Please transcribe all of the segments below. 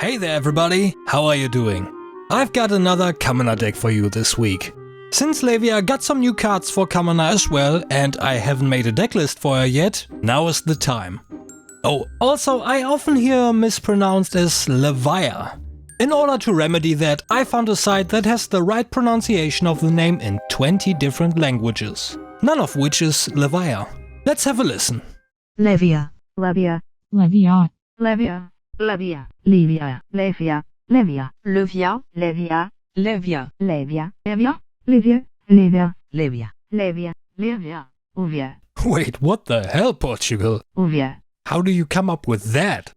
Hey there everybody, how are you doing? I've got another Kamana deck for you this week. Since Levia got some new cards for Kamana as well and I haven't made a deck list for her yet, now is the time. Oh, also I often hear mispronounced as Levia. In order to remedy that, I found a site that has the right pronunciation of the name in 20 different languages, none of which is Levia. Let's have a listen. Levia. Levia. Levia. Levia. Levia. Levia. Levia. Levia. Levia. Levia. Levia. Levia. Levia. Levia. Levia. Levia. Levia. Levia. Uvia. Wait, what the hell, Portugal? Uvia. How do you come up with that?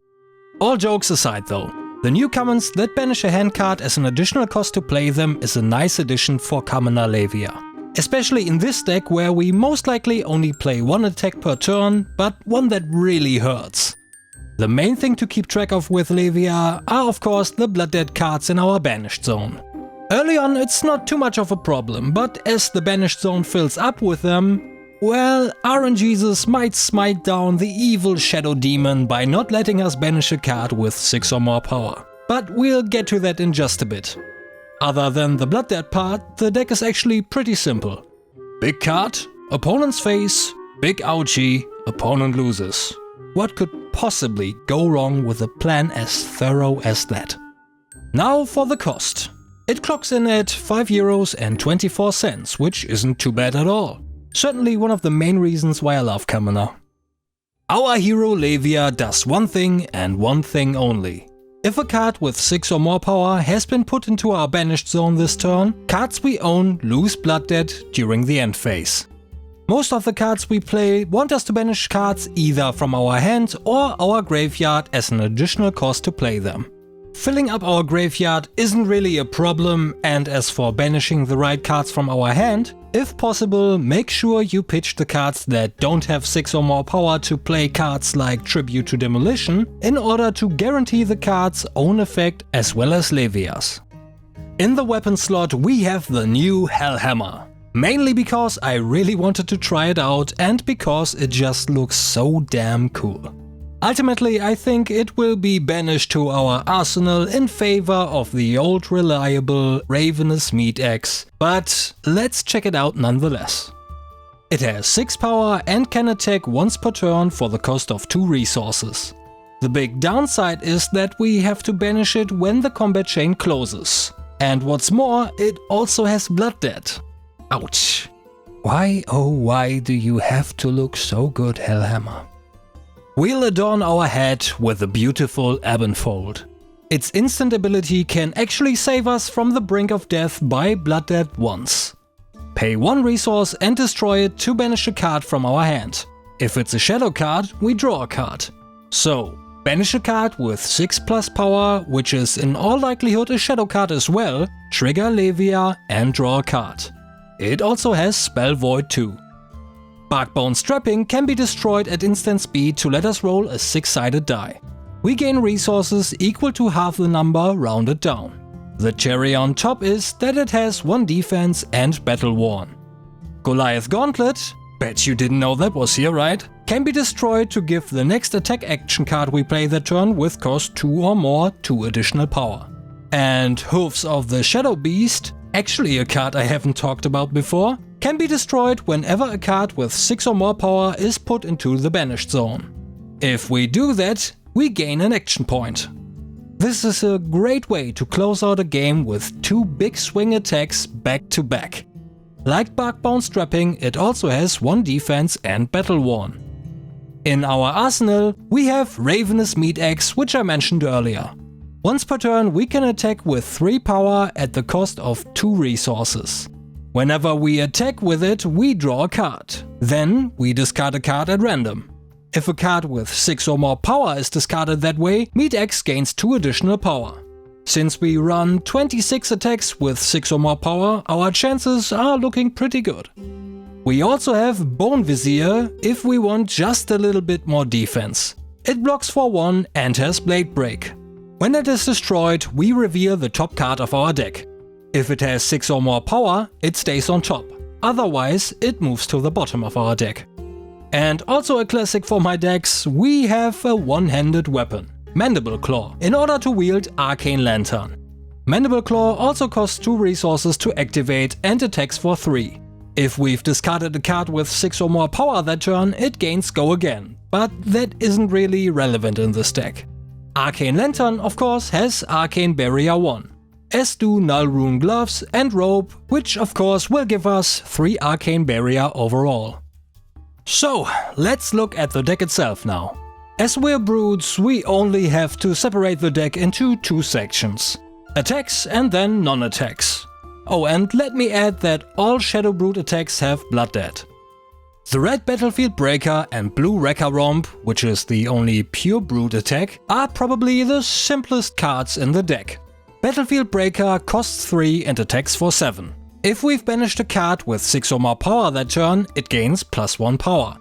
All jokes aside though, the new commons that banish a hand card as an additional cost to play them is a nice addition for Kamana Levia. Especially in this deck where we most likely only play one attack per turn, but one that really hurts. The main thing to keep track of with Levia are of course the Blood Dead cards in our banished zone. Early on it's not too much of a problem, but as the banished zone fills up with them, well, RNGesus might smite down the evil Shadow Demon by not letting us banish a card with 6 or more power. But we'll get to that in just a bit. Other than the Blood Dead part, the deck is actually pretty simple. Big card, opponent's face, big ouchie, opponent loses. What could possibly go wrong with a plan as thorough as that? Now for the cost. It clocks in at €5.24, which isn't too bad at all. Certainly one of the main reasons why I love Kamana. Our hero Levia does one thing and one thing only. If a card with 6 or more power has been put into our banished zone this turn, cards we own lose Blood Dead during the end phase. Most of the cards we play want us to banish cards either from our hand or our graveyard as an additional cost to play them. Filling up our graveyard isn't really a problem, and as for banishing the right cards from our hand, if possible make sure you pitch the cards that don't have 6 or more power to play cards like Tribute to Demolition in order to guarantee the card's own effect as well as Levia's. In the weapon slot we have the new Hellhammer. Mainly because I really wanted to try it out and because it just looks so damn cool. Ultimately, I think it will be banished to our arsenal in favor of the old reliable Ravenous Meat Axe, but let's check it out nonetheless. It has 6 power and can attack once per turn for the cost of 2 resources. The big downside is that we have to banish it when the combat chain closes. And what's more, it also has Blood Dead. Ouch. Why oh why do you have to look so good, Hellhammer? We'll adorn our head with a beautiful Ebonfold. Its instant ability can actually save us from the brink of death by Blood Dead once. Pay 1 resource and destroy it to banish a card from our hand. If it's a shadow card, we draw a card. So, banish a card with 6+ power, which is in all likelihood a shadow card as well, trigger Levia and draw a card. It also has Spell Void too. Barkbone Strapping can be destroyed at instant speed to let us roll a 6-sided die. We gain resources equal to half the number rounded down. The cherry on top is that it has 1 defense and Battle Worn. Goliath Gauntlet, bet you didn't know that was here, right? Can be destroyed to give the next attack action card we play that turn with cost 2 or more 2 additional power. And Hooves of the Shadow Beast, actually a card I haven't talked about before, can be destroyed whenever a card with 6 or more power is put into the banished zone. If we do that, we gain an action point. This is a great way to close out a game with 2 big swing attacks back to back. Like Barkbone Strapping, it also has 1 defense and Battle Worn. In our arsenal, we have Ravenous Meat Axe, which I mentioned earlier. Once per turn we can attack with 3 power at the cost of 2 resources. Whenever we attack with it, we draw a card. Then we discard a card at random. If a card with 6 or more power is discarded that way, Meat Axe gains 2 additional power. Since we run 26 attacks with 6 or more power, our chances are looking pretty good. We also have Bone Vizier if we want just a little bit more defense. It blocks for 1 and has Blade Break. When it is destroyed, we reveal the top card of our deck. If it has 6 or more power, it stays on top. Otherwise, it moves to the bottom of our deck. And also a classic for my decks, we have a one-handed weapon. Mandible Claw, in order to wield Arcane Lantern. Mandible Claw also costs 2 resources to activate and attacks for 3. If we've discarded a card with 6 or more power that turn, it gains Go Again, but that isn't really relevant in this deck. Arcane Lantern, of course, has Arcane Barrier 1, as do Null Rune Gloves and Robe, which of course will give us 3 Arcane Barrier overall. So, let's look at the deck itself now. As we're brutes, we only have to separate the deck into 2 sections. Attacks and then non-attacks. Oh, and let me add that all Shadow Brute attacks have Blood Debt. The red Battlefield Breaker and blue Wrecker Romp, which is the only pure brute attack, are probably the simplest cards in the deck. Battlefield Breaker costs 3 and attacks for 7. If we've banished a card with 6 or more power that turn, it gains +1 power.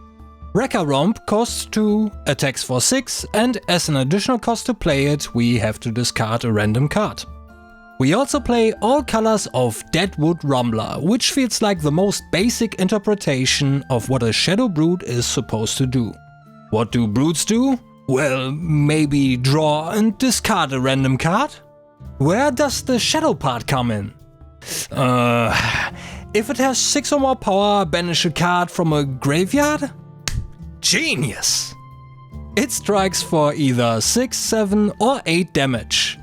Wrecker Romp costs 2, attacks for 6, and as an additional cost to play it, we have to discard a random card. We also play all colors of Deadwood Rumbler, which feels like the most basic interpretation of what a Shadow Brute is supposed to do. What do brutes do? Well, maybe draw and discard a random card? Where does the shadow part come in? If it has 6 or more power, banish a card from a graveyard? Genius! It strikes for either 6, 7 or 8 damage.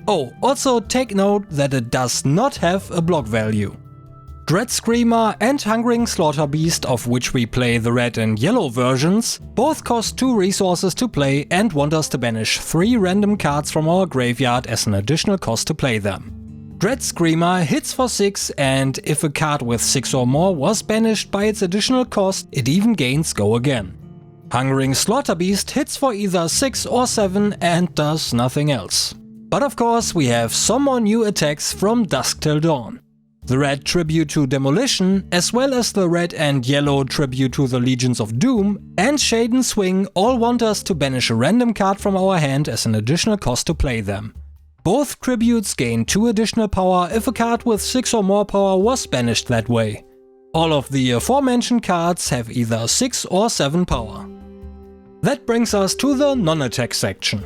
Oh, also take note that it does not have a block value. Dread Screamer and Hungering Slaughterbeast, of which we play the red and yellow versions, both cost 2 resources to play and want us to banish 3 random cards from our graveyard as an additional cost to play them. Dread Screamer hits for 6, and if a card with 6 or more was banished by its additional cost, it even gains Go Again. Hungering Slaughterbeast hits for either 6 or 7 and does nothing else. But of course we have some more new attacks from Dusk Till Dawn. The red Tribute to Demolition, as well as the red and yellow Tribute to the Legions of Doom, and Shade and Swing all want us to banish a random card from our hand as an additional cost to play them. Both tributes gain 2 additional power if a card with 6 or more power was banished that way. All of the aforementioned cards have either 6 or 7 power. That brings us to the non-attack section.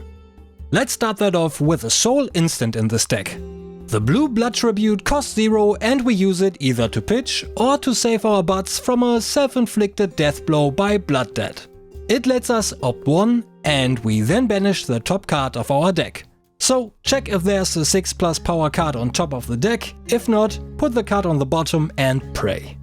Let's start that off with a Soul Instant in this deck. The blue Blood Tribute costs 0 and we use it either to pitch or to save our butts from a self-inflicted death blow by Blood Debt. It lets us opt 1 and we then banish the top card of our deck. So check if there's a 6+ power card on top of the deck, if not, put the card on the bottom and pray.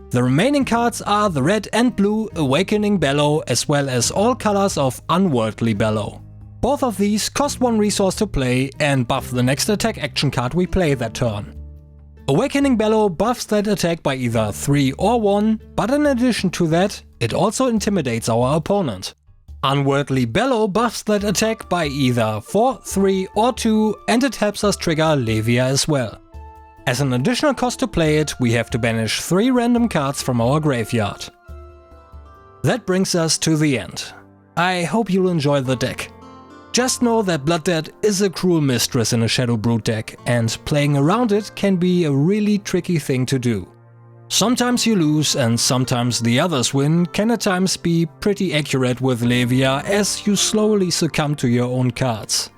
The remaining cards are the red and blue Awakening Bellow as well as all colors of Unworldly Bellow. Both of these cost 1 resource to play and buff the next attack action card we play that turn. Awakening Bellow buffs that attack by either 3 or 1, but in addition to that, it also intimidates our opponent. Unworldly Bellow buffs that attack by either 4, 3 or 2 and it helps us trigger Levia as well. As an additional cost to play it, we have to banish 3 random cards from our graveyard. That brings us to the end. I hope you'll enjoy the deck. Just know that Blood Debt is a cruel mistress in a Shadow Brute deck, and playing around it can be a really tricky thing to do. Sometimes you lose and sometimes the others win can at times be pretty accurate with Levia as you slowly succumb to your own cards.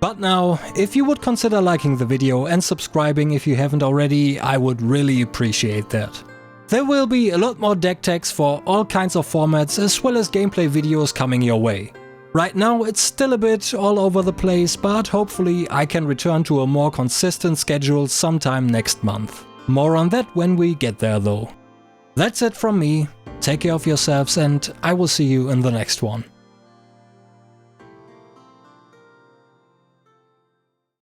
But now, if you would consider liking the video and subscribing if you haven't already, I would really appreciate that. There will be a lot more deck techs for all kinds of formats as well as gameplay videos coming your way. Right now it's still a bit all over the place, but hopefully I can return to a more consistent schedule sometime next month. More on that when we get there though. That's it from me, take care of yourselves and I will see you in the next one.